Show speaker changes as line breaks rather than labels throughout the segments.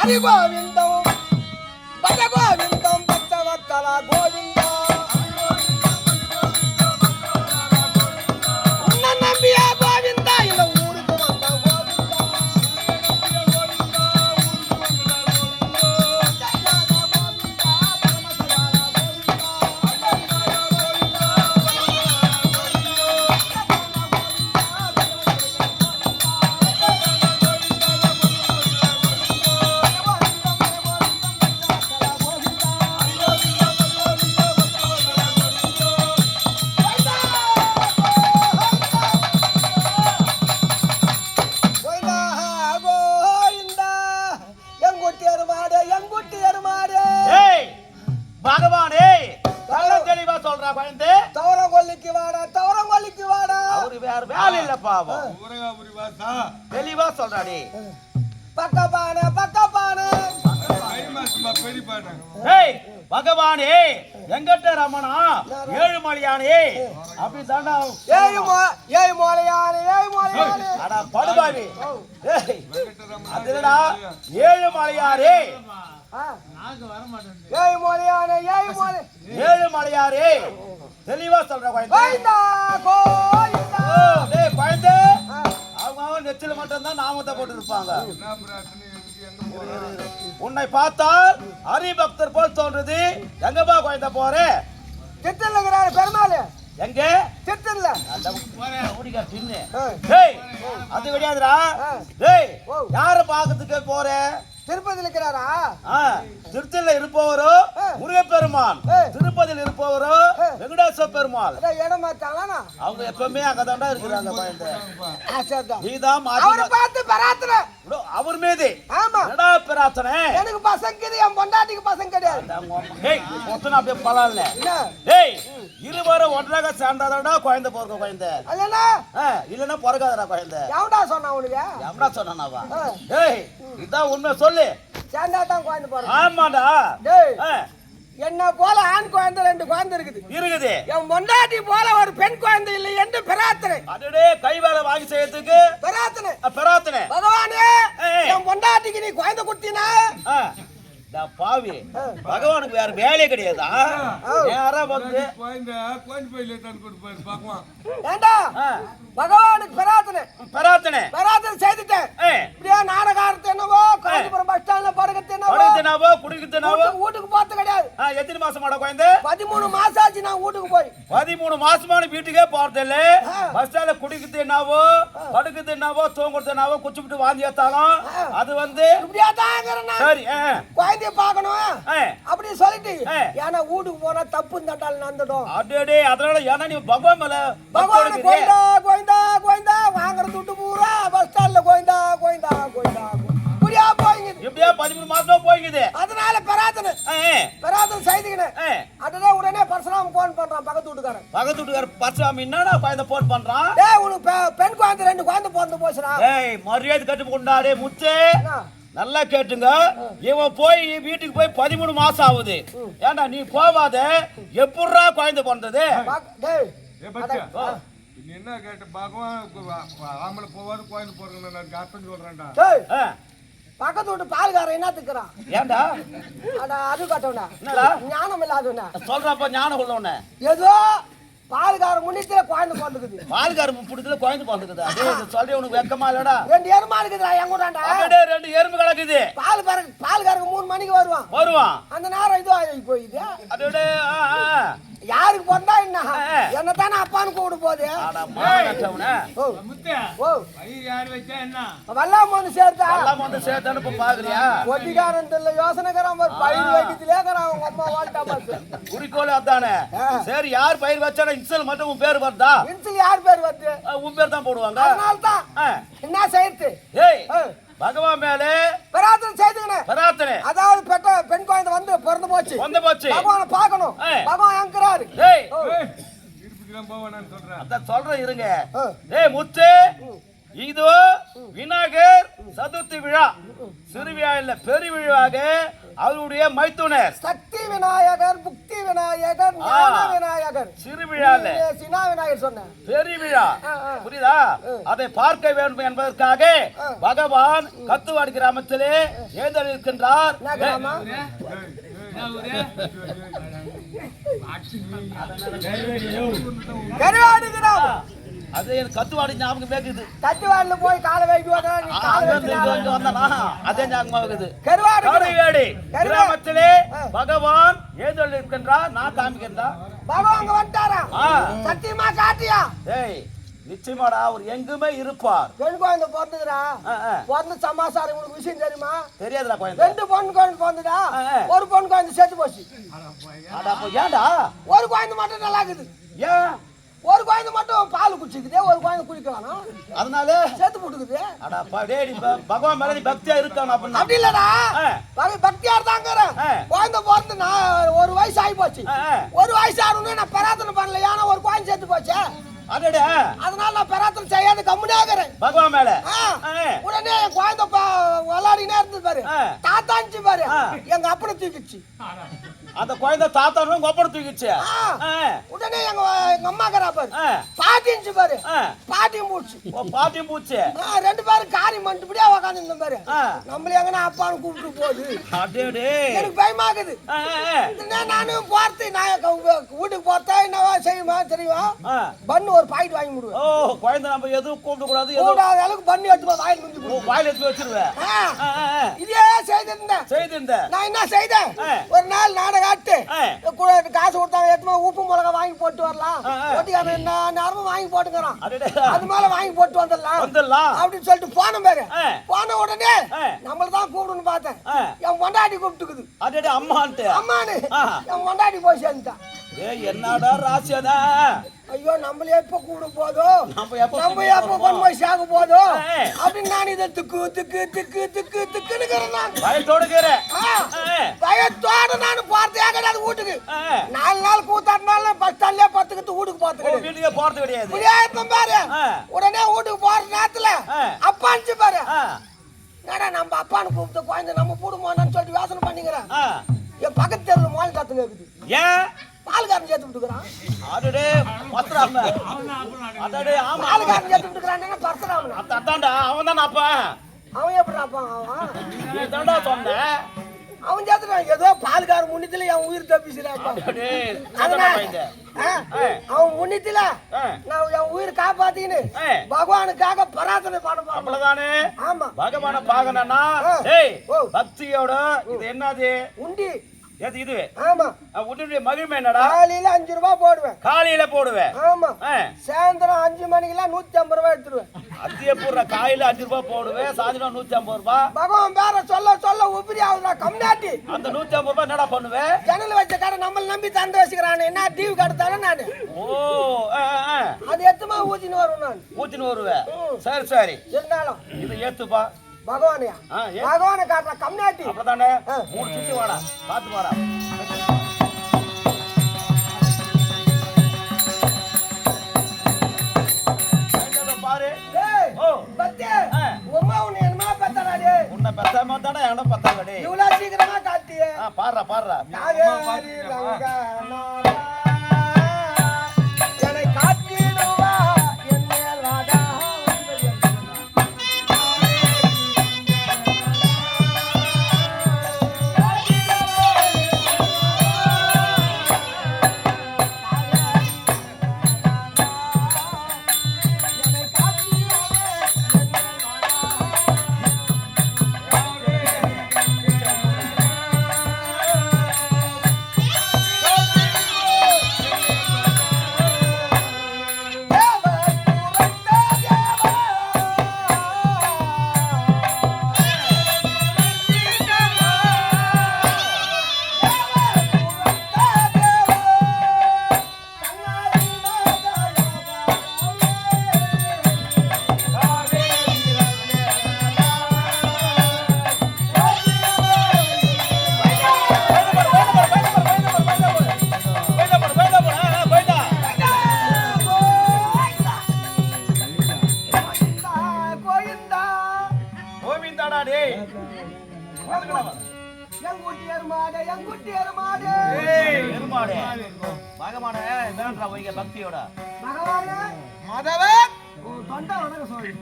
హరి గోవిందం భజ గోవిందం భక్తవత్తల గోవిందం ఉన్న నంబియ గోవింద ఇలా ఊరుకు వంద
தெளிவா சொல்றாடி
பக்கபான
பகவானே வெங்கட்ட ரமணா ஏழுமலையானே அப்படி தாண்டா
ஏழுமலையானே
அடா படுபாவி அதுடா ஏழுமலையாரே ஏழுமலையாரே தெளிவா சொல்ற குழந்தை அவங்க நெச்சில மட்டும் தான் நாமத்தை போட்டு இருப்பாங்க. உன்னை பார்த்தால் ஹரிபக்தர் போல் தோன்றது. எங்கப்பா குழந்தை போற?
சித்தல்ல இருக்கிறாரு பெருமாள்.
எங்க?
சித்தல்ல.
அந்த போறே ஓடிக்க பின்னு. டேய் அது கிடையாதுடா. டேய் யார பாக்கிறதுக்கு போற?
திருப்பதியில் இருக்கிறாரா?
திருச்சியில் இருப்பவரோ முருகப்பெருமான், திருப்பதியில் இருப்பவரோ வெங்கடேஸ்வர பெருமாள்.
இடம் மாத்தாங்களா?
அவங்க எப்பவுமே அங்கதாண்டா இருக்கிறாங்க. அவர் மீது பிரார்த்தனை.
எனக்கு பசங்க என் பொண்டாட்டிக்கு பசங்க கிடையாது.
அப்படியே பலால இருவரும் ஒன்றாக சேர்ந்தாடா குழந்தை போறக்க குழந்தை இல்லன்னா பிறகாதடா குழந்தை.
எவடா சொன்னா உனக்கு?
எவடா சொன்னாவா? ஏய் இதான் உண்மை சொல்லு.
சேர்ந்தாதான் குழந்தை போற.
ஆமாடா.
என்ன போல ஆண் குழந்தை 2 குழந்தை இருக்குது. என் பொண்டாட்டி போல ஒரு பெண் குழந்தை இல்லை என்று பிரார்த்தனை.
அடடே கை வேலை வாங்கி செய்யறதுக்கு பிரார்த்தனை.
பகவானே என் பொண்டாட்டிக்கு நீ குழந்தை குத்தினா
பாவி பகவானுக்கு வேற வேலையே கிடையாதா? யாரா வந்து
பகவானுக்கு பிரார்த்தனை செய்துட்டேன். இப்படியே நாடகாரத்தை என்னவோ காஞ்சிபுரம் பஸ் ஸ்டாண்ட்ல படுக்கிறதுனாவோ குடிக்கிறதுனாவோ வீட்டுக்கு போறது கிடையாது.
எத்தனை மாசமாட குழந்தை?
13 மாசம் ஆச்சு நான் வீட்டுக்கு போய்.
13 மாசமான வீட்டுக்கே போறது இல்ல. பஸ் ஸ்டாண்ட்ல குடிக்கிறதுனாவோ படுக்கிறதுனாவோ தூங்குறதுனாவோ குச்சிவிட்டு வாந்தி ஏத்தாலும் அது வந்து
இப்படியே தாங்கறேன்.
சரி
குழந்தைய பார்க்கணும் அப்படி சொல்லிட்டு ஏன்னா வீட்டுக்கு போனா தப்பு தட்டால் நடந்துடும்.
அடடே அதனால ஏன்னா நீ பகவான் மேல
பகவான் கோயிந்தா வாங்குற துட்டு பூரா பஸ் ஸ்டாண்ட்ல கோயிந்தா இப்படியா போயிங்க.
இப்படியா 13 மாசமா போயிங்குது.
அதனால பிரார்த்தனை செய்துக்கினேன். அதுதான் உடனே பரசுராம போன் பண்றான் பக்கத்து வீட்டுக்காரன்.
பரசுராம என்னடா குழந்தை போன் பண்றான்?
உனக்கு பெண் குழந்தை 2 குழந்தை பிறந்து போச்சுடா.
மரியாதை கட்டு கொண்டாடே முச்சே நல்லா கேட்டுங்க. இவன் போய் வீட்டுக்கு போய் 13 மாசம் ஆகுது. ஏண்டா நீ போவாத எப்படா குழந்தை பிறந்தது?
என்ன கேட்ட பகவான் ஆம்பளை போவாது குழந்தை போறேன் அர்த்தம் சொல்றேன்டா.
பக்கத்து வீட்டு பால்காரன் என்ன திக்கிறான்?
ஏண்டா
அது கட்டவனா ஞானம் இல்லாதவனா
சொல்றப்ப ஞானம் உள்ளவன
ஏதோ பால்கார முன்னித்துல குழந்தை பிறந்துக்குது.
பால்கார புடித்துல குழந்தை பிறந்துக்குது. அதே சொல்றே உனக்கு வெக்கமா இல்லடா?
2 எருமா இருக்குதுடா எங்கூடாண்டா.
அப்படியே 2 எருமை கிடக்குது.
பால்காரங்க 3 மணிக்கு வருவான். அந்த நேரம் இது ஆகி போயிது.
அதோட
யாருக்கு பிறந்தா என்ன என்னத்தானே அப்பான்னு கூப்பிட போகுது. வல்லாம
சேர்த்தான்னு பாக்குறியா?
ஒட்டிக்காரன் தெரியல யோசனைக்காரன் பயிர் வைக்கிறதுலேக்கிறான் அவங்க அம்மா வாழ்க்கை
குறிக்கோள் அதானே. சரி யார் பயிர் வச்சா இன்சல் மட்டும் உன் பேர் வருதா?
இன்சல் யார் பேர் வருது?
உன் பேர் தான் போடுவாங்க.
அதனால்தான் என்ன செய்யுது?
பகவான் மேலே
பிரார்த்தனை. அதாவது பெண் குழந்தை வந்து பிறந்து போச்சு. பகவானை பார்க்கணும். பகவான் என்கிறாரு.
சொல்றேன் இருங்க. முத்து இதோ விநாயகர் சதுர்த்தி விழா சிறு விழா இல்ல பெரிய விழாவாக அவருடைய மைத்துனர்
சக்தி விநாயகர், புக்தி விநாயகர், ஞான விநாயகர்.
சிறு விழால
சினா விநாயகர் சொன்னேன்.
பெரிய விழா புரியுதா? அதை பார்க்க வேண்டும் என்பதற்காக பகவான் கத்துவாடி கிராமத்திலே எழுந்திருக்கின்றார். அது எனக்கு கத்துவாடி ஞாபகம் கேக்குது.
கத்துவாடில போய் காலை வைக்க
வந்தானா அதே ஞாபகம் இருக்குது. கிராமத்திலே பகவான் எழுந்திருக்கின்றார். நான் காமிக்கின்றா
பகவான் வந்துட்டாரா? சத்தியமா காட்டியா?
ஏய் நிச்சயமாடா அவர் எங்குமே இருப்பார்.
பெண் குழந்தை பிறந்துடா. பிறந்த சமாசாரம் உங்களுக்கு விஷயம் தெரியுமா?
தெரியாதுடா குழந்தை.
2 பொண்ணு குழந்தை பிறந்துடா. ஒரு பொண்ணு குழந்தை செத்து போச்சு.
ஏன்டா
ஒரு குழந்தை மட்டும் நல்லா இருக்குது?
ஏன்
ஒரு குழந்தை மட்டும் பால் குடிச்சுக்குது, ஒரு குழந்தை குடிக்கலாம், அதனால செத்து போட்டுக்குது.
பகவான் மேல பக்தியா இருக்கான்
அப்படி இல்லடா, பக்தியா இருந்தாங்க. குழந்தை பிறந்து நான் 1 வயசு ஆகி போச்சு. 1 வயசு ஆகணும்னு நான் பிரார்த்தனை பண்ணல, ஏன்னா ஒரு குழந்தை செத்து போச்சு. அதனால நான் பிரார்த்தனை செய்யாத கம்முனாகிறேன்
பகவான் மேல.
உடனே என் குழந்தை விளையாடினே இருந்தது பாரு, தாத்தாச்சு பாரு, எங்க அப்பனை தூக்கிச்சு.
அந்த குழந்தை தாத்தா கொப்பட தூக்கிச்சு.
உடனே எங்க அம்மாக்கிறா பாரு, பாட்டிச்சு பாரு, பாட்டியும் பூச்சு.
பாட்டியும் பூச்சு
2 பேரும் காரி மண்டுபடியா உக்காந்து இருந்த பாரு. நம்மள எங்கன்னா அப்பான்னு கூப்பிட்டு போகுது. எனக்கு பயமாக்குது. நானும் போறது, நான் வீட்டுக்கு போறதா என்னவா செய்யுமா தெரியுமா? பண்ணு ஒரு பாக்கெட் வாங்கி விடுவேன்.
ஓ குழந்தை நம்ம எதுவும் கூப்பிட கூடாது,
கூடாத அளவுக்கு பண்ணி எடுத்து வாயில் முடிஞ்சு
வாயில் எடுத்து வச்சிருவேன்.
இதே செய்திருந்தேன். நான் என்ன செய்தேன், ஒரு நாள் நாடகம் ஆட்டு காசு கொடுத்தாங்க, எத்தனை உப்பு மிளகா வாங்கி போட்டு வரலாம், ஒட்டிக்கான என்ன நேரமும் வாங்கி போட்டுக்கிறான், அது மேல வாங்கி போட்டு வந்துடலாம் அப்படின்னு சொல்லிட்டு போன பாரு. போன உடனே நம்மளதான் கூப்பிடுன்னு பார்த்தேன், என் பொண்டாட்டி கூப்பிட்டுக்குது. அம்மானு என் பொண்டாட்டி போய் சேர்ந்துட்டான்.
என்னடா ராசியாதா?
ஐயோ நம்மள எப்ப கூட போதும், நம்ம எப்ப கொண்டு போய் சாக போதும் அப்படின்னு நான் இதை திக்கு திக்கு திக்கு திக்கு திக்குன்னு பயத்தோட நான் போறதே கிடையாது வீட்டுக்கு. 4 நாள் கூத்தாட்டினால பஸ் ஸ்டாண்ட்லயே பத்துக்கிட்டு வீட்டுக்கு போறது கிடையாது பாரு. உடனே வீட்டுக்கு போற நேரத்துல அப்பான்னு பாரு, என்னடா நம்ம அப்பான்னு கூப்பிட்டு குழந்தை நம்ம கூடுமோன்னு சொல்லிட்டு யோசனை பண்ணிக்கிறேன். என் பக்கத்து தெருவில் மோல் சத்தம் கேக்குது.
ஏன்
பால்காரன் சேர்த்து விட்டுக்கிறான்?
பால்காரன்
சேர்த்து விட்டுக்கிறான் பரசுராமன்.
அவன் தானே அப்பா?
அவன் எப்படி அப்பா? அவன்
சொன்ன
அவன் சேர்த்துட்டான். ஏதோ பால்காரன் முன்னித்துல என் உயிர் தப்பிச்சுடாப்பா. அவன் முன்னித்துல நான் என் உயிர் காப்பாத்தின்னு பகவானுக்காக பிரார்த்தனை பண்ண. ஆமா
பகவான பாக்கணும்னா பக்தியோட இது என்னது உண்டி. இது
ஆமா
உன்னுடைய மகிமை என்னடா?
காலையில 5 ரூபாய் போடுவேன்.
காலையில போடுவேன்.
ஆமா சாயந்தரம் 5 மணிக்கெல்லாம் 150 ரூபாய் எடுத்துருவேன்.
அத்திய பூர்ற காலையில 5 ரூபாய் போடுவேன், சாயந்தரம் 150 ரூபாய்.
பகவான் பேர சொல்ல சொல்ல உபரி ஆகுதா கம்னாட்டி.
அந்த 150 ரூபாய் என்னடா பண்ணுவேன்?
ஜன்னல் வச்ச கடை நம்மள நம்பி தந்து வச்சுக்கிறானே, என்ன டிவி கடத்தானே நானு.
ஓ
அது எத்துமா ஊத்தின்னு வருவேன். நான் ஊத்தின்னு
வருவேன். சரி சரி
இருந்தாலும்
இது ஏத்துப்பா
பகவானியா. பகவானை காட்டுற கம்னாட்டி
அப்பதானே 3 சுத்தி வாடா, பாத்து வாடா. பாரு
உமா உன்னை என்னமா பத்தாடே?
உன்னை பத்தாம தானே என்ன பத்தாடே?
இவ்வளவு சீக்கிரமா காட்டியே.
பாடுறா பாடுறா.
எங்குட்டி எருமாடு எங்குட்டி எருமாடு
எருமாடு பகவானே வேண்டா வைங்க பக்தியோட
பகவானே
மாதவன்
தொண்டை வணங்க சுவாமி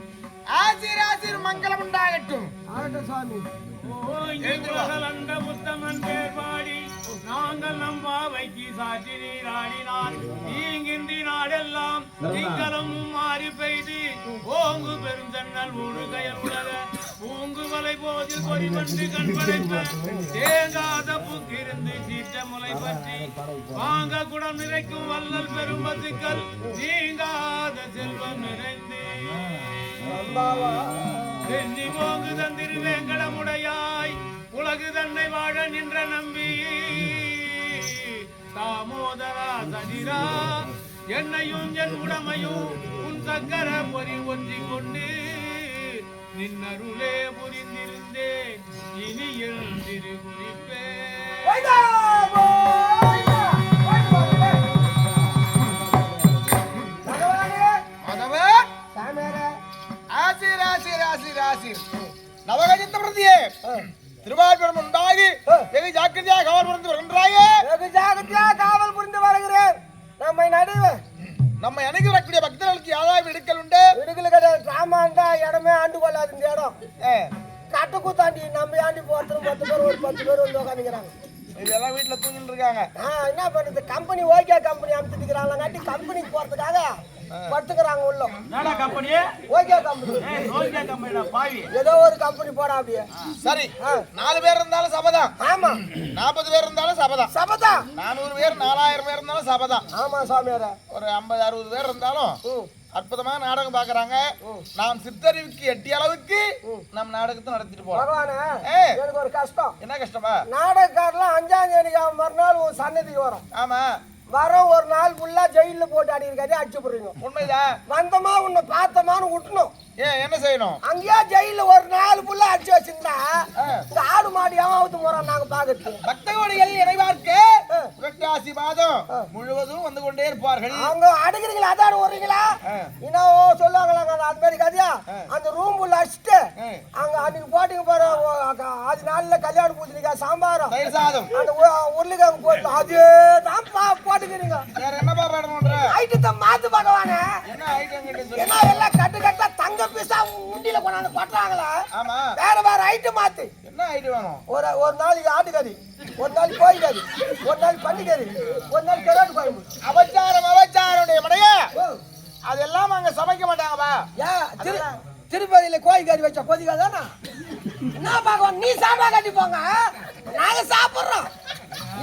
ஆசிர் ஆசிர் மங்களம் உண்டாகட்டும்
ஆகட்டும் சுவாமி
அந்த முத்தமன் பேர் பாடி நாங்கள் நம்பாவைக்கு சாட்சி நீராடினார் நீங்கின்றி நாடெல்லாம் திங்களும் மாறி பெய்து ஓங்கு பெருந்தங்கள் ஊடு கயல் உலக பூங்கு வலை போதில் பொறிமண்டு கண்படைப்ப தேங்காத புக்கிருந்து சீற்ற முளை பற்றி வாங்க குடம் நிறைக்கும் வல்லல் பெரும் பசுக்கள் நீங்காத செல்வம் நிறைந்து சென்னி போங்கு தந்திரு வேங்கடமுடையாய் உலகு தன்னை வாழ நின்ற நம்பி தாமோதரா சதிரா என்னையும் என் உடமையும் உன் சக்கர பொறி ஒன்றி கொண்டு நின்னருளே புரிந்திருந்தேன் இனி எழுந்திரு
ஆசிர் ஆசிர் ஆசிர் ஆசிர் நவகஜித்த பிரதியே திருவாரூர் உண்டாகி வெகு ஜாக்கிரதையாக காவல் புரிந்து வருகின்றாயே
வெகு ஜாக்கிரதையாக காவல் புரிந்து வருகிறேன் நம்மை நடுவே
நம்ம எனக்கு வரக்கூடிய பக்தர்களுக்கு யாராவது இடுக்கல் உண்டு
இடுக்கல் கிடையாது ராமாண்டா இடமே ஆண்டு கொள்ளாது இந்த இடம் கட்டு கூத்தாண்டி நம்ம ஆண்டி போறது 10 பேர் ஒரு 10 பேர் வந்து உட்காந்துக்கிறாங்க
இதெல்லாம் வீட்டுல தூங்கிட்டு இருக்காங்க
என்ன பண்ணுறது கம்பெனி ஓகே கம்பெனி அமைச்சிருக்கிறாங்களாங்காட்டி கம்பெனிக்கு போறதுக்காக படுத்துக்கிறாங்க உள்ள
என்னடா கம்பெனி
ஓகே கம்பெனி
ஓகே கம்பெனிடா பாவி
ஏதோ ஒரு கம்பெனி போடா அப்படியே
சரி 4 பேர் இருந்தாலும் சபதம்
ஆமா
40 பேர் இருந்தாலும் சபதம்
சபதம்
400 பேர் 4000 பேர் இருந்தாலும் சபதம்
ஆமா சாமியாரே
ஒரு 50 60 பேர் இருந்தாலும் அற்புதமான நாடகம் பாக்குறாங்க நாம் சித்தறிவுக்கு எட்டிய அளவுக்கு நம்ம நாடகத்தை நடத்திட்டு போறோம்
பகவானே எனக்கு ஒரு கஷ்டம்
என்ன கஷ்டமா
நாடகக்காரெல்லாம் 5ஆம் தேதிக்கு மறுநாள் ஒரு சன்னதிக்கு வரும்
ஆமா
வரோம் ஒரு நாள் ஃபுல்லா ஜெயில போட்டு அடி இருக்காதே அடிச்சு போடுறீங்க
உண்மைதான்
வந்தமா உன்னை பார்த்தமான்னு விட்டணும்
ஏன் என்ன செய்யணும்
அங்கேயே ஜெயில ஒரு நாள் ஃபுல்லா அடிச்சு வச்சிருந்தா இந்த ஆடு மாடு ஏமாவுத்து போறோம் நாங்க பாக்குறது
பக்தகோடிகள் இறைவார்க்கு புரட்டாசி மாதம் முழுவதும் வந்து கொண்டே இருப்பார்கள்
அவங்க அடுக்கிறீங்களா அதான் வர்றீங்களா இன்னும் சொல்லுவாங்களாங்க அது மாதிரி கதையா அந்த ரூம் உள்ள அடிச்சுட்டு அங்க அன்னைக்கு போட்டீங்க பாரு அது நாள்ல கல்யாண பூஜைக்கா சாம்பாரம்
தயிர் சாதம்
அந்த உருளைக்கிழங்கு போட்டு அதே தான் போட்டுக்கிறீங்க
வேற என்னப்பா வேணும்ன்ற
ஐட்டத்தை மாத்து பகவானே
என்ன ஐட்டம் கேட்டு
என்ன எல்லாம் கட்டு கட்டா தங்க பீஸா உண்டியில கொண்டாந்து கொட்டுறாங்களா
ஆமா
வேற ஐட்டம் மாத்து
என்ன ஐட்டம் வேணும்
ஒரு நாளைக்கு ஆட்டுக்கறி ஒரு நாள் கோழி கறி ஒரு நாள் பன்னிக்கறி ஒரு நாள் கருவாட்டு குழம்பு
அவச்சாரம் மடையா அதெல்லாம் அங்க சமைக்க மாட்டாங்கப்பா
திருப்பதியில கோழி கறி வச்சா கொதிக்காதானா என்ன பகவான் நீ சாப்பிட கட்டி போங்க நாங்க சாப்பிடுறோம்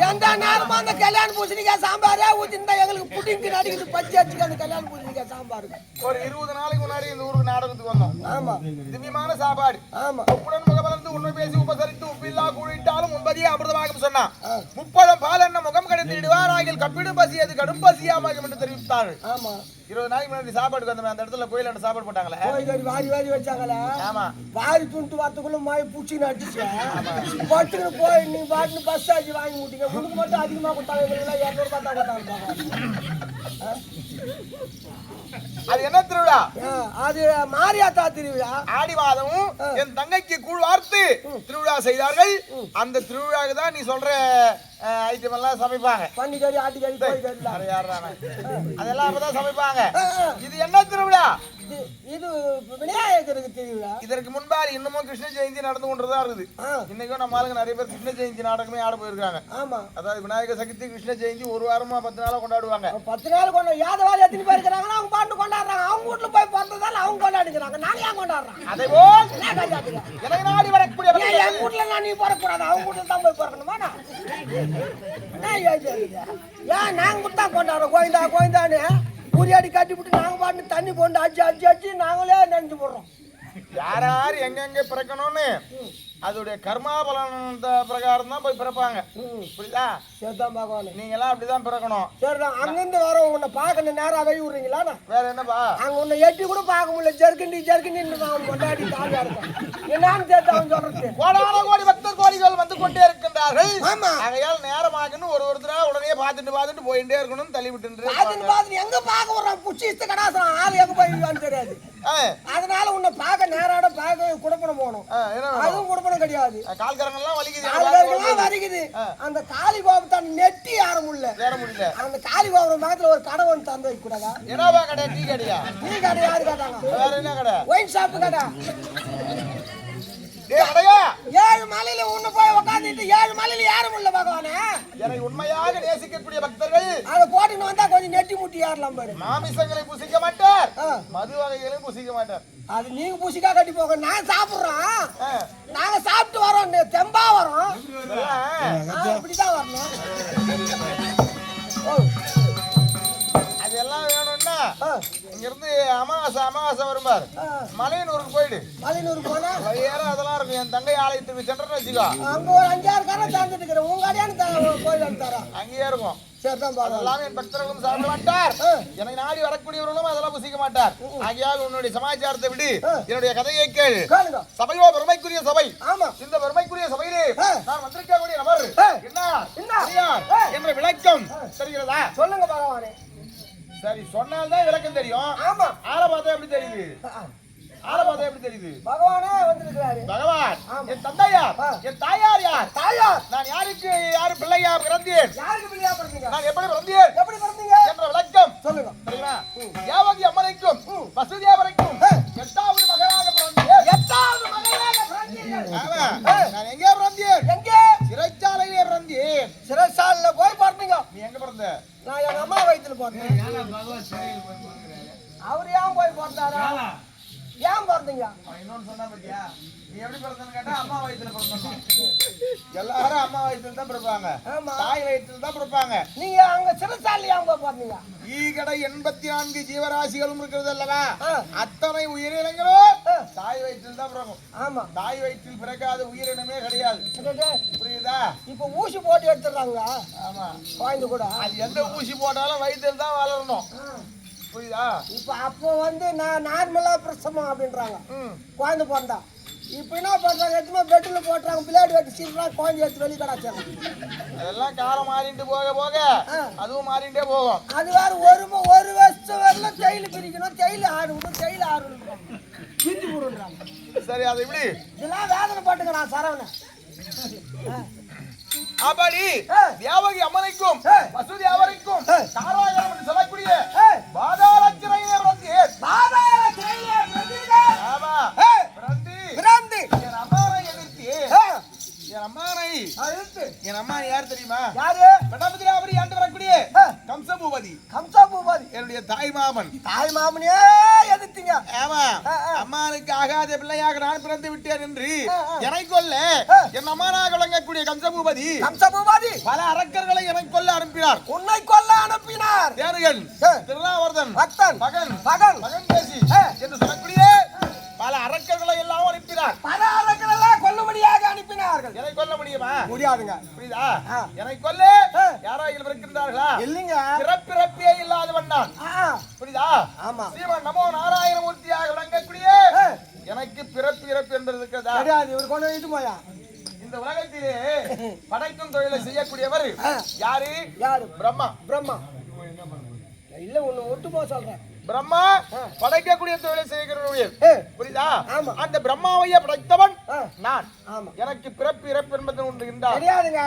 எந்த நேரமும் அந்த கல்யாண பூசணிக்காய் சாம்பாரே ஊத்திருந்தா எங்களுக்கு புட்டிங்கு நடிக்கிட்டு பச்சை அடிச்சுக்க அந்த கல்யாண பூசணிக்காய் சாம்பார்
ஒரு 20 நாளைக்கு முன்னாடி இந்த ஊருக்கு நாடகத்துக்கு வந்தோம்
ஆமா
திவ்யமான சாப்பாடு
ஆமா
உப்புடன் முகமலர்ந்து உண்மை பேசி உபசரித்து உப்பில்லா கூழிட்டாலும் உண்பதியே அமிர்தமாக சொன்னான் முப்பழம் பால் என்ன முகம் கடித்து இடுவாராகில் கப்பிடும் பசியது கடும் பசியாமாகும் என்று தெரிவித்தார்கள்
ஆமா
20 நாளைக்கு முன்னாடி சாப்பாடுக்கு வந்தோம் அந்த இடத்துல கோயில சாப்பாடு போட்டாங்களே
கோழி கறி வாரி வச்சாங்களே
ஆமா
வாரி துண்டு வரத்துக்குள்ள மாய் பூச்சின்னு அடிச்சு பட்டுக்கு போய் நீ பாட்டுன்னு பஸ் ஆச்சு வாங்கி முட்டிங்க உனக்கு மட்டும் அதிகமா கொடுத்தாங்க 200 ரூபாய் தான் கொடுத்தாங்க
அது என்ன திருவிழா
அது மாரியாத்தா திருவிழா
ஆடிவாதமும் என் தங்கைக்கு கூழ் வார்த்து திருவிழா செய்தார்கள் அந்த திருவிழாவுக்கு தான் நீ சொல்ற ஐட்டம் எல்லாம் சமைப்பாங்க
பன்னிக்கறி ஆட்டுக்கறி கோழிக்கறி
அதெல்லாம் அப்பதான் சமைப்பாங்க இது என்ன திருவிழா
இது விநாயகருக்கு திருவிழா
இதற்கு முன்பாக இன்னமும் கிருஷ்ண ஜெயந்தி நடந்து கொண்டுதான் இருக்குது இன்னைக்கும் நம்ம ஆளுங்க நிறைய பேர் கிருஷ்ண ஜெயந்தி நாடகமே ஆட போயிருக்காங்க
ஆமா
அதாவது விநாயகர் சதுர்த்தி கிருஷ்ண ஜெயந்தி ஒரு வாரமா 10 நாளா கொண்டாடுவாங்க
10 நாள் கொண்டாடு யாதவாதி எத்தனை பேர் இருக்கிறாங்கன்னா அவங்க பாட்டு கொண்டாடுறாங்க அவங்க வீட்டுல போய் பிறந்ததால அவங்க கொண்டாடுக்கிறாங்க நாங்க ஏன் கொண்டாடுறோம்
அதே போல் எனக்கு நாடி வரக்கூடிய
என் வீட்டுல நான் நீ போடக்கூடாது அவங்க வீட்டுல தான் போய் பிறக்கணுமா ஏன் நாங்க விட்டா கொண்டாடுறோம் கோயந்தான்னு பூரியாடி கட்டி விட்டு நாங்க பாட்டு தண்ணி போட்டு அடிச்சு நாங்களே நினைச்சு போடுறோம்
யார் யார் எங்கெங்க பிறக்கணும்னு அதோடைய கர்மாபலன் பிரகாரம் தான் போய் பிறப்பாங்க புரியுதா
சரிதான் பகவான்
நீங்க எல்லாம் அப்படிதான் பிறக்கணும்
சரிதான் அங்கிருந்து வர உன்னை பார்க்க நேரம் வை விடுறீங்களா
வேற என்னப்பா
அங்க உன்னை எட்டி கூட பார்க்க முடியல ஜெர்கிண்டி நான் கொண்டாடி காலியா இருக்கும் என்னன்னு சேர்த்து அவன் சொல்றது
கோடான கோடி பக்தர் கோடிகள் வந்து கொண்டே இருக்கின்ற இருக்கிறார்கள்.
ஆமா.
ஆகையால் நேரமாகன்னு ஒருத்தரா உடனே பார்த்துட்டு போயிட்டே இருக்கணும் தள்ளி விட்டு
பாத்து எங்க பாக்க வர்றான் புச்சிஸ்து கடாசம் ஆள் எங்க போய் தெரியாது. அதனால உன்னை பார்க்க நேராட பார்க்க குடப்பணம் போகணும். அதுவும் குடப்பணம் கிடையாது.
கால்கரங்கெல்லாம்
வலிக்குது. அந்த காளி கோபுரத்தை நெட்டி ஏற முடியல. அந்த காளி கோபுரம் பக்கத்துல ஒரு கடை வந்து தந்து வைக்க கூடாதா?
என்னவா கடை? டீ கடையா?
டீ கடை யாரு கேட்டாங்க?
வேற என்ன கடை?
ஒயின் ஷாப் கடை.
கடையா?
7 மலையில உன்ன போய் உட்கார்ந்துட்டு 7 மலையில ஏற முடியல பகவானே.
என்னை உண்மையாக நேசிக்கக்கூடிய பக்தர்கள்
அத போட்டுன்னு வந்தா கொஞ்சம் நெட்டி முட்டி ஏறலாம் பாரு.
மாமிசங்களை புசிக்க மாட்டார், மது வகைகளையும் புசிக்க மாட்டார்.
அது நீங்க புசிக்கா கட்டி போக நான் சாப்பிடுறோம். நாங்க சாப்பிட்டு வரோம், தெம்பா வரோம். இப்படிதான் வரணும்.
அதெல்லாம் வேணும்னா இங்க இருந்து அமாவாசை வரும்பாரு மலையனூருக்கு போயிடு.
மலையனூருக்கு போனா
ஏறம் அதெல்லாம் இருக்கும். என் தங்கை ஆலயத்துக்கு சென்றன்னு வச்சுக்கோ,
அங்க ஒரு 5-6 காரை சார்ந்துட்டு இருக்கிறேன். உங்க அடையாளம் கோயில் தரோம்,
அங்கேயே இருக்கும்.
சரிதான்.
அதெல்லாம் என் பக்தர்களும் சாப்பிட மாட்டார், என்னை நாடி வரக்கூடியவர்களும் அதெல்லாம் புசிக்க மாட்டார். ஆகையால் உன்னுடைய சமாச்சாரத்தை விடு, என்னுடைய கதையை கேள். சபையோ பெருமைக்குரிய சபை.
ஆமா,
இந்த பெருமைக்குரிய சபையிலே நான் வந்திருக்கக்கூடிய நபர் என்ன என்ற விளக்கம் தெரிகிறதா?
சொல்லுங்க பகவானே.
சரி, சொன்னால்தான் விளக்கம் தெரியும்.
ஆமா,
ஆளை பார்த்தா எப்படி தெரியுது? ஆளை பார்த்தா எப்படி தெரியுது?
பகவானே வந்திருக்கிறாரு.
பகவான் என் தந்தையார், என் தாயார் யார்?
தாயார்.
நான் யாரு பிள்ளையா பிறந்தேன்?
யாருக்கு பிள்ளையா பிறந்தீங்க?
நான் எப்படி பிறந்தேன்?
எப்படி பிறந்தீங்க
என்ற விளக்கம்
சொல்லுங்க.
சரிங்களா? யாவதி அம்மனைக்கும் வசுதேவரைக்கும் 8வது மகனாக பிறந்தேன்.
8வது மகனாக பிறந்தீங்க.
ஆமா, நான் எங்கே பிறந்தேன்?
எங்கே?
சிறைச்சாலையிலே பிறந்தேன்.
சிறைச்சாலையில போய் பிறந்தீங்க.
நீ எங்க பிறந்த?
நான் எங்க அம்மா வயித்துல பிறந்தேன். அவர் ஏன் போய் பிறந்தாரா? ஏன் பிறந்தீங்க?
இன்னொன்னு சொன்னா பத்தியா, நீ எப்படி பிறந்தன்னு கேட்டா அம்மா வயித்துல பிறந்தோம். எல்லாரும் அம்மா வயித்துல தான் பிறப்பாங்க, தாய் வயித்துல தான் பிறப்பாங்க.
நீங்க அங்க சிறைச்சாலையா அங்க பிறந்தீங்க?
ஈகடை 84 ஜீவராசிகளும் இருக்கிறது அல்லவா, அத்தனை உயிரினங்களும் தாய் வயிற்றில் தான் பிறக்கும்.
ஆமா,
தாய் வயிற்றில் பிறக்காத உயிரினமே கிடையாது. புரியுதா?
இப்ப ஊசி போட்டு எடுத்துறாங்க.
ஆமா,
குழந்தை கூட
அது எந்த ஊசி போட்டாலும் வயிற்றில் தான் வளரணும். புரியுதா?
இப்ப அப்போ வந்து நான் நார்மலா பிரசவம் அப்படின்றாங்க குழந்தை பிறந்தா. இப்ப என்ன பண்றாங்க, எதுவுமே பெட்ல போட்டுறாங்க, பிளேட் வெட்டி சீர்றாங்க, குழந்தை எடுத்து வெளியே கடாச்சாங்க.
அதெல்லாம் காலம் மாறிட்டு போக போக அதுவும் மாறிட்டே போகும்.
அது வேற ஒரு வருஷம் வரலாம் ஜெயிலு பிரிக்கணும், ஜெயிலு ஆடணும், ஜெயிலு ஆடணும் பிரிச்சு போடுறாங்க.
சரி, அது இப்படி
இதெல்லாம் வேதனை பாட்டுங்க. நான் சரவண
அப்படி தேவகி அம்மனைக்கும் வசுதேவரைக்கும் தாராகரம் என்று சொல்லக்கூடிய பாதாள சிறையிலே பிறந்தேன். ஆமா, பிறந்து என் அம்மாவை எதிர்த்து என் அம்மா யார் தெரியுமா?
யாரு?
பட்டாபுரி ஆண்டு வரக்கூடிய கம்சபூபதி. என்னுடைய தாய் மாமனே
எதிர்த்தீங்க.
ஆமா, அம்மானுக்கு ஆகாத பிள்ளையாக நான் பிறந்து விட்டேன் என்று என்னை கொல்ல என் அம்மானாக விளங்கக்கூடிய கம்சபூபதி பல அரக்கர்களை என்னை கொல்ல அனுப்பினார்.
உன்னை கொல்ல அனுப்பினார்.
தேருகன், திருநாவர்தன்,
மகன்
பேசி என்று சொல்லக்கூடிய பல அரக்கர்களை எல்லாம் அனுப்பினார்.
பல அரக்கர்களை கொல்லும்படியாக அனுப்பினார்கள்.
என்னை கொல்ல முடியுமா?
முடியாதுங்க.
புரியுதா? என்னை கொல்ல யாரோ இருக்கின்றார்களா?
இல்லைங்க,
பிறப்பிறப்பே இல்லாதவன் நான். புரியுதா?
ஆமா,
ஸ்ரீமன் நமோ நாராயணமூர்த்தியாக விளங்கக்கூடிய எனக்கு பிறப்பு இறப்பு என்பது இருக்கிறதா?
கிடையாது. இவர் கொண்டு போயிட்டு போயா.
இந்த உலகத்திலே படைக்கும் தொழிலை செய்யக்கூடியவர் யாரு? பிரம்மா.
இல்ல ஒண்ணு ஒட்டு போ சொல்றேன்.
பிரம்மா படைக்கக்கூடிய தொழிலை செய்யக்கூடிய, புரியுதா? அந்த பிரம்மாவையே படைத்தவன் நான். எனக்கு பிறப்பு இறப்பு என்பது ஒன்று
கிடையாதுங்க.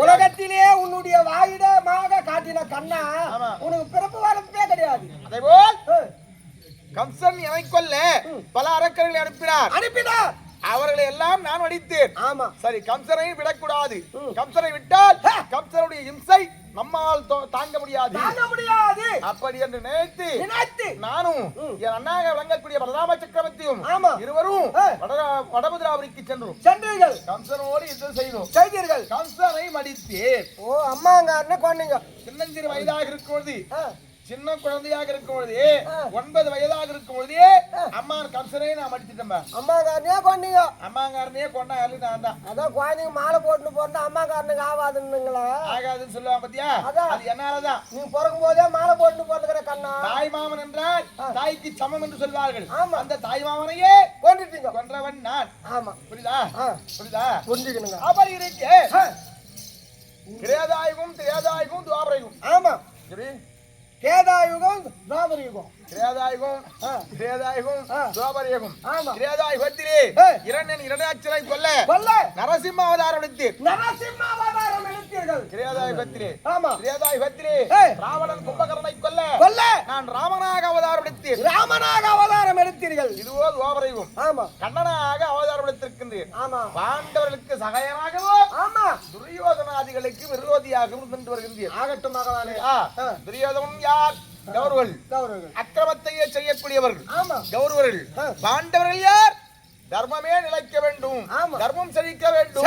உலகத்திலே உன்னுடைய வாயிடமாக காட்டின கண்ணா உனக்கு பிறப்பு வரப்பே கிடையாது.
அதேபோல் கம்சன் என்னை கொல்ல பல அரக்கர்களை அனுப்பினார். அவர்களை எல்லாம் நான் அடித்தேன்.
ஆமா,
சரி, கம்சனை விடக்கூடாது. கம்சனை விட்டால் கம்சனுடைய இம்சை நம்மால் தாங்க முடியாது. அப்படி என்று நினைத்து நானும் என் அண்ணாக விளங்கக்கூடிய பலராம சக்கரவர்த்தியும் இருவரும் வடபுதிராபுரிக்கு சென்றீர்கள். கம்சனோடு யுத்தம் செய்தீர்கள். கம்சனை மடித்தேன்.
அம்மாங்க கொண்டீங்க.
சின்னஞ்சிறு வயதாக இருக்கும்போது சின்ன குழந்தையாக இருக்கும் பொழுதே 9 வயதாக இருக்கும் பொழுதே அம்மான் கம்சனை நான் அடிச்சிட்டேன்.
அம்மாக்காரனே கொண்டீங்க.
அம்மாங்காரனே கொண்டா யாரு நான் தான்.
அதான் குழந்தைங்க மாலை போட்டு போட்டு அம்மாக்காரனுக்கு ஆகாதுன்னுங்களா?
ஆகாதுன்னு சொல்லுவான் பாத்தியா? அது என்னாலதான்.
நீ பிறக்கும் போதே மாலை போட்டு போட்டுக்கிற கண்ணா.
தாய் மாமன் என்றால் தாய்க்கு சமம் என்று சொல்வார்கள்.
ஆமா.
அந்த தாய் மாமனையே
கொண்டுட்டீங்க.
கொன்றவன் நான்.
ஆமா.
புரியுதா? புரியுதா?
புரிஞ்சுக்கணுங்க.
அப்படி இருக்கே கிரேதாயுகம் திரேதாயுகம் துவாபரயுகம்.
ஆமா.
சரி.
கேதாயுகம் துவாபரயுகம்.
கிரேதாயுகம் கிரேதாயுகம் துவாபரயுகம்.
ஆமா.
கிரேதாயுகத்திலே இரண்டன் இரண்டாட்சரை கொல்ல நரசிம்ம அவதாரம் எடுத்தீர்.
நரசிம்ம அவதாரம் எடுத்தீர்கள்.
கிரேதாயுகத்திலே.
ஆமா.
கிரேதாயுகத்திலே ராவணன் கும்பகர்ணனை கொல்ல நான் ராமனாக அவதாரம் எடுத்தீர்.
ராமனாக அவதாரம் எடுத்தீர்கள்.
இதுவோ துவாபரயுகம்.
ஆமா.
கண்ணனாக அவதாரம் எடுத்திருக்கின்றீர்.
ஆமா.
பாண்டவர்களுக்கு சகாயனாகவோ
ஆமா
துரியோதனாதிகளுக்கு விரோதியாகவும் நின்று வருகின்றீர்.
ஆகட்டும் மகவானே.
துரியோதனன் யார்? கௌரவர்கள். அக்கிரமத்தையே செய்யக்கூடியவர்கள்.
ஆமா.
கௌரவர்கள். பாண்டவர்கள் யார்? தர்மமே நிலைக்க வேண்டும். தர்மம் செழிக்க வேண்டும்.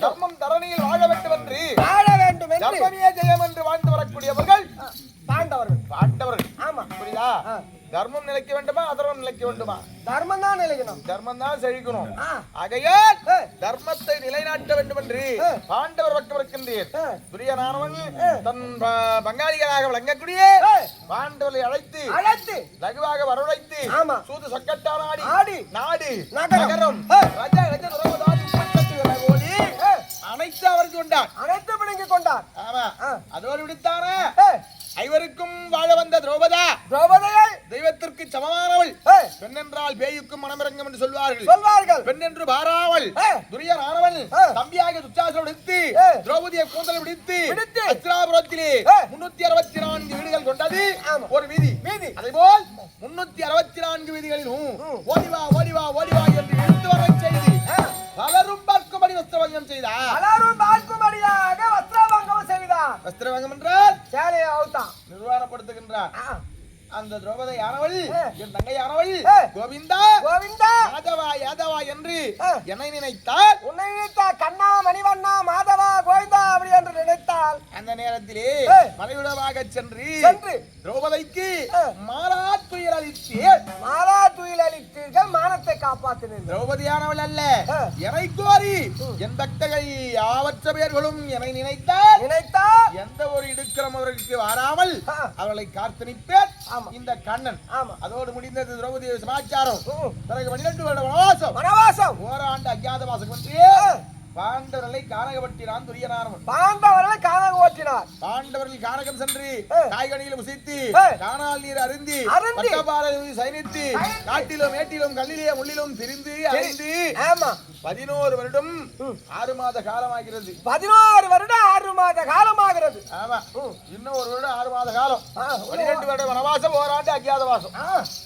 தர்மம் தரணியில் வாழ வேண்டும் என்று தர்மமே ஜெயம் என்று வாழ்ந்து வரக்கூடியவர்கள் பாண்டவர்கள்.
ஆமா.
புரியுதா? தர்மம் நிலைக்க வேண்டுமா அதர்மம் நிலைக்க வேண்டுமா?
தர்மம் தான் நிலைக்கணும்.
தர்மம் தான் செழிக்கணும். ஆகையால் தர்மத்தை நிலைநாட்ட வேண்டும் என்று பாண்டவர் பக்கம் இருக்கின்றீர். துரியனானவன் தன் பங்காளிகளாக விளங்கக்கூடிய பாண்டவர்களை அழைத்து லகுவாக வரவழைத்து சூது சொக்கட்டானாடி நாடு நகரம் அனைத்து அவருக்கு கொண்டார்.
அனைத்து பிடிங்க கொண்டார்.
ஆமா. அதோடு விடுத்தார ஐவருக்கும் வாழ வந்த
திரௌபதியை
தெய்வத்திற்கு சமமானவள். பெண் என்றால் பேய்க்கும் மனமிறங்கும் என்று சொல்வார்கள். பெண் என்று பாராவள். துரியனானவள் தம்பியாக துச்சாசனம் எடுத்து திரௌபதியை கூந்தலை விடுத்து அஸ்தினாபுரத்திலே 364 வீடுகள் கொண்டது ஒரு வீதி. அதேபோல் 364 வீதிகளிலும் ஓடிவா ஓடிவா ஓடிவா என்று இழுத்து வர செய்து பலரும் பார்க்கும்படி வஸ்திரபங்கம் செய்தார். வஸ்திரபங்கம் என்றால்
சேலையை அவுத்தான்
நிர்வாணப்படுத்துகின்றார். அந்த திரௌபதி யானவள் என் தங்கை யானவள் கோவிந்தா மாதவா யாதவா என்று என்னை நினைத்தால்
உன்னை நினைத்தால் கண்ணா மணிவண்ணா மாதவா கோவிந்தா அப்படி என்று நினைத்தால்
அந்த நேரத்திலே மலையுடமாக சென்று திரௌபதிக்கு மாலா துயில் அளித்தீர்கள். மானத்தை காப்பாற்றினீர்கள்.
திரௌபதியானவள் அல்ல
என்னை கோரி என் பக்தகை யாவற்ற பேர்களும் என்னை நினைத்தால் எந்த ஒரு இடுக்கிறம் அவர்களுக்கு வராமல் அவர்களை காத்தனிப்பேன். இந்த கண்ணன். அதோடு முடிந்தது திரௌபதி சமாச்சாரம். பிறகு 12 வருட வனவாசம் ஓராண்டு அஜ்ஞாதவாசம் என்று பாண்டவர்களை கானகப்பட்டினான் துரியனானவன். பாண்டவர்கள் கானகம் சென்று காய்கனியில் உசித்து காணால் நீர் அருந்தி சயனித்து காட்டிலும் மேட்டிலும் கல்லிலே முள்ளிலும் திரிந்து அறிந்து 11 வருடம் 6 மாத காலமாகிறது.
11 வருடம் 6 மாத காலமாகிறது.
ஆமா. இன்னும் ஒரு வருடம் 6 மாத காலம். 12 வருட வனவாசம் ஓராண்டு அஜ்ஞாதவாசம்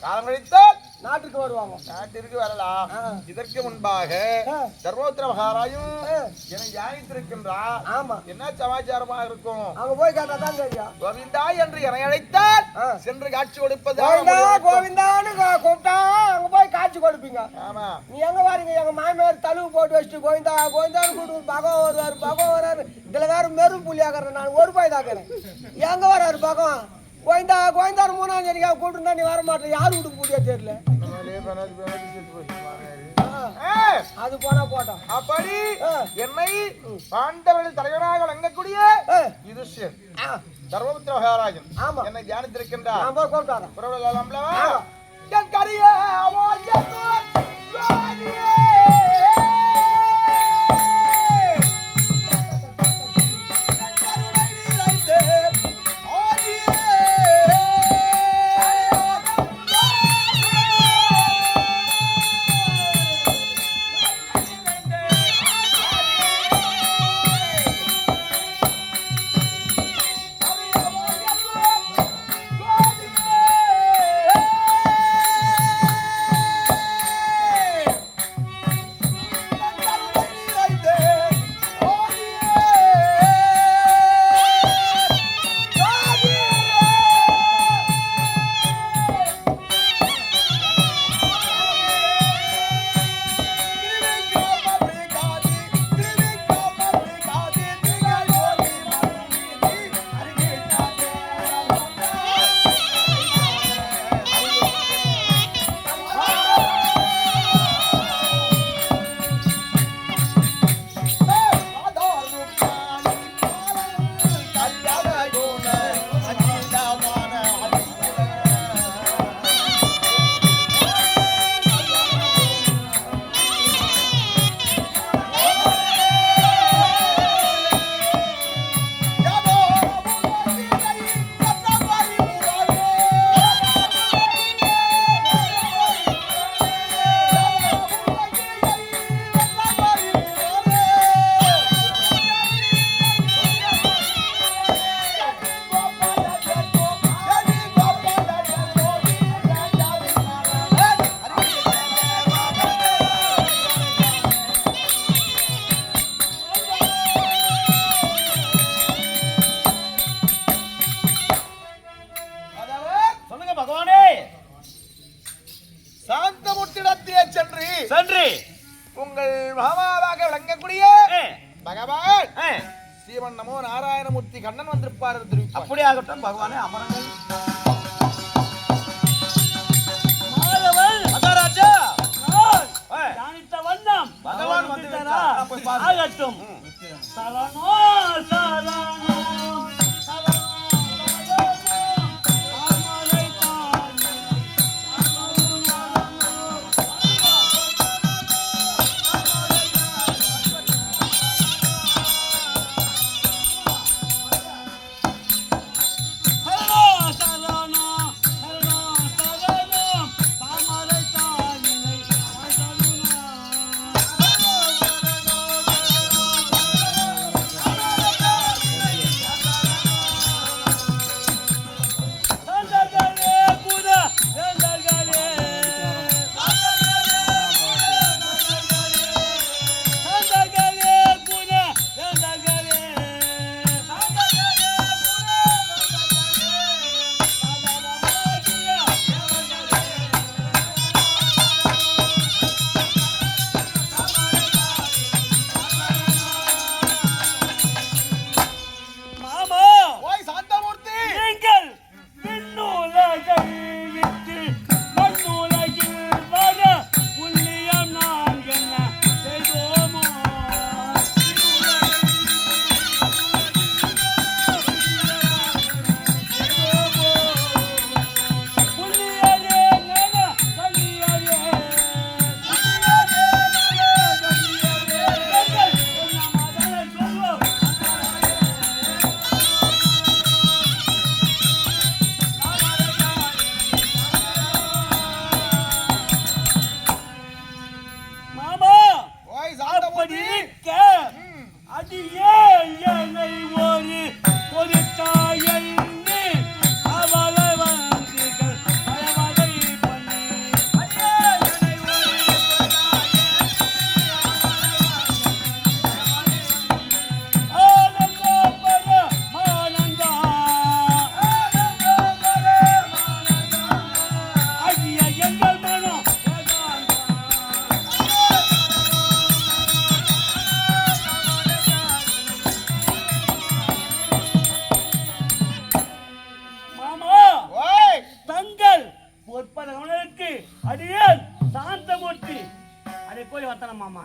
காலம் கழித்தால்
நாட்டுக்கு வருவாங்க.
நாட்டிற்கு வரலாம். இதற்கு முன்பாக தர்மபுத்திர மகாராஜும் என்னை தியானித்திருக்கின்றார். என்ன சமாச்சாரமாக இருக்கும்?
அங்க போய் கேட்டா தான் தெரியும்.
கோவிந்தா என்று என்னை அழைத்தால் சென்று காட்சி கொடுப்பது.
கோவிந்தான்னு கூப்பிட்டா அங்க போய் காட்சி கொடுப்பீங்க.
ஆமா.
நீ எங்க வாரீங்க? எங்க மாமியார் தழுவு போட்டு வச்சுட்டு கோவிந்தா கோவிந்தான்னு கூப்பிட்டு பகவான் வர்றாரு. இதுல வேற மெரும் புள்ளியாக்குறேன். நான் ஒரு பாய் தாக்குறேன். எங்க வர்றாரு பகவான்? கோவிந்தா 3ஆம் தேதிக்கா கூப்பிட்டு நீ வர மாட்டேன். யாரு வீட்டுக்கு பூடியா தெரியல. அது போனா போட்டோம்.
அப்படி என்னை பாண்டவர்கள் தலைவராக வழங்கக்கூடிய யுதிஷ்டிரர் தர்மபுத்திர மகாராஜன் என்னை தியானித்திருக்கின்றார்.
சென்று
உங்கள் மாமாவாக விளங்கக்கூடிய பகவான் ஸ்ரீமன் நமோ நாராயணமூர்த்தி கண்ணன் வந்திருப்பார் என்று தெரிவிப்பார்.
அப்படி ஆகட்டும் பகவானே அமரங்கள். மகாராஜா
தியானித்த வண்ணம்
பகவான் வந்துவிட்டார். போய் பாருங்க.
ஆகட்டும். சரணோ சரணோ மாமா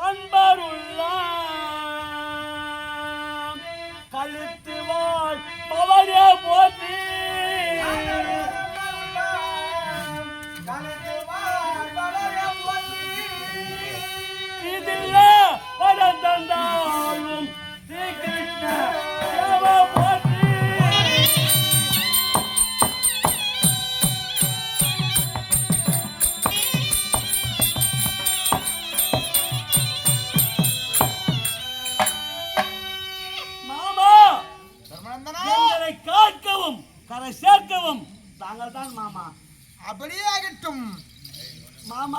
அன்பருள்ளாம் கழுத்து வாழ் பவனே போற்றி இதில்ல வரந்தந்தாலும் ஸ்ரீகிருஷ்ண தேவ போற்றி மாமா எங்களை காக்கவும் கரை சேர்க்கவும் தாங்கள் தான் மாமா
அப்படியே ஆகட்டும்
மாமா